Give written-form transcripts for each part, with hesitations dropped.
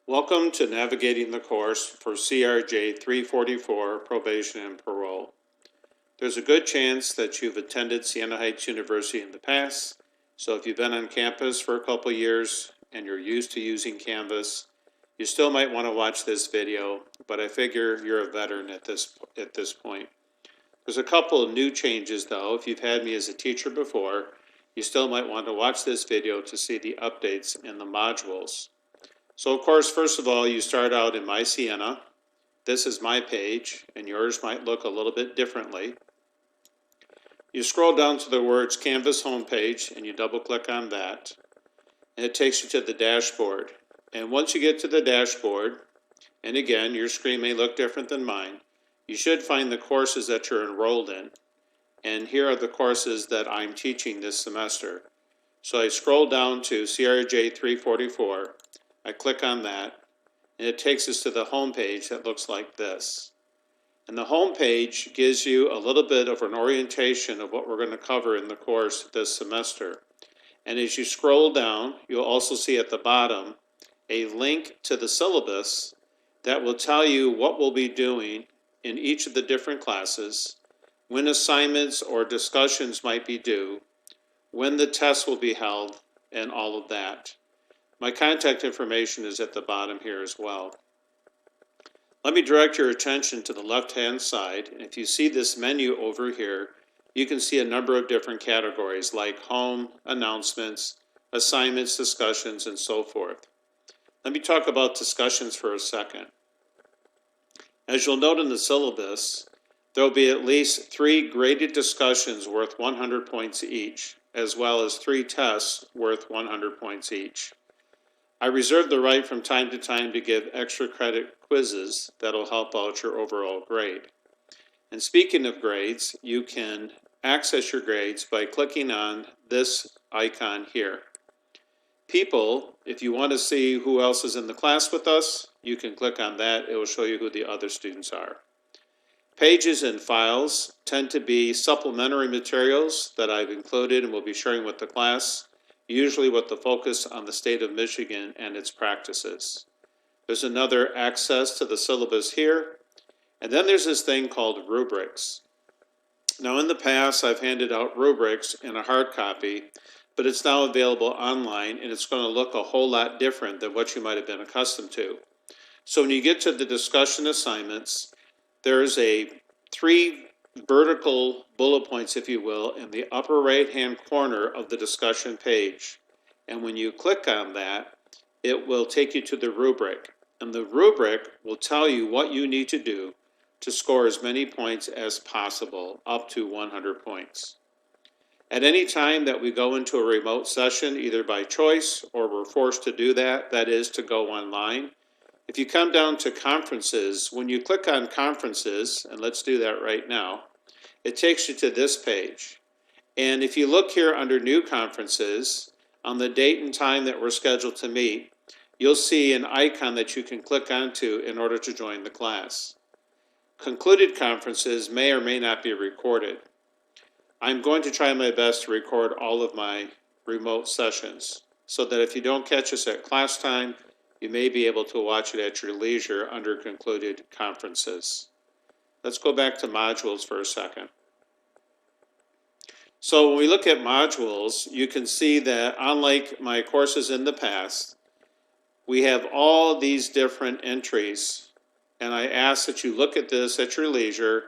Welcome to navigating the course for CRJ 344 Probation and Parole. There's a good chance that you've attended Siena Heights University in the past, so if you've been on campus for a couple years and you're used to using Canvas, you still might want to watch this video, but I figure you're a veteran at this point. There's a couple of new changes though. If you've had me as a teacher before, you still might want to watch this video to see the updates in the modules. So of course, first of all, you start out in My Siena. This is my page, and yours might look a little bit differently. You scroll down to the words Canvas homepage, and you double click on that, and it takes you to the dashboard. And once you get to the dashboard, and again, your screen may look different than mine, you should find the courses that you're enrolled in. And here are the courses that I'm teaching this semester. So I scroll down to CRJ 344. I click on that, and it takes us to the home page that looks like this. And the home page gives you a little bit of an orientation of what we're going to cover in the course this semester. And as you scroll down, you'll also see at the bottom a link to the syllabus that will tell you what we'll be doing in each of the different classes, when assignments or discussions might be due, when the tests will be held, and all of that. My contact information is at the bottom here as well. Let me direct your attention to the left-hand side. And if you see this menu over here, you can see a number of different categories like home, announcements, assignments, discussions, and so forth. Let me talk about discussions for a second. As you'll note in the syllabus, there will be at least 3 graded discussions worth 100 points each, as well as 3 tests worth 100 points each. I reserve the right from time to time to give extra credit quizzes that'll help out your overall grade. And speaking of grades, you can access your grades by clicking on this icon here. People, if you want to see who else is in the class with us, you can click on that. It will show you who the other students are. Pages and files tend to be supplementary materials that I've included and will be sharing with the class, usually with the focus on the state of Michigan and its practices. There's another access to the syllabus here, and then there's this thing called rubrics. Now in the past, I've handed out rubrics in a hard copy, but it's now available online, and it's going to look a whole lot different than what you might have been accustomed to. So when you get to the discussion assignments, there's 3 vertical bullet points, if you will, in the upper right-hand corner of the discussion page. And when you click on that, it will take you to the rubric. And the rubric will tell you what you need to do to score as many points as possible, up to 100 points. At any time that we go into a remote session, either by choice or we're forced to do that, that is to go online, if you come down to conferences, when you click on conferences, and let's do that right now, it takes you to this page. And if you look here under new conferences, on the date and time that we're scheduled to meet, you'll see an icon that you can click onto in order to join the class. Concluded conferences may or may not be recorded. I'm going to try my best to record all of my remote sessions so that if you don't catch us at class time, you may be able to watch it at your leisure under concluded conferences. Let's go back to modules for a second. So when we look at modules, you can see that unlike my courses in the past, we have all these different entries. And I ask that you look at this at your leisure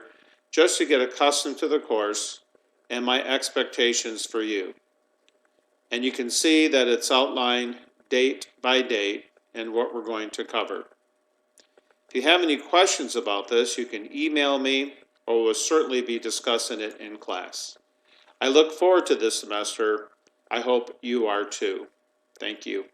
just to get accustomed to the course and my expectations for you. And you can see that it's outlined date by date and what we're going to cover. If you have any questions about this, you can email me, or we'll certainly be discussing it in class. I look forward to this semester. I hope you are too. Thank you.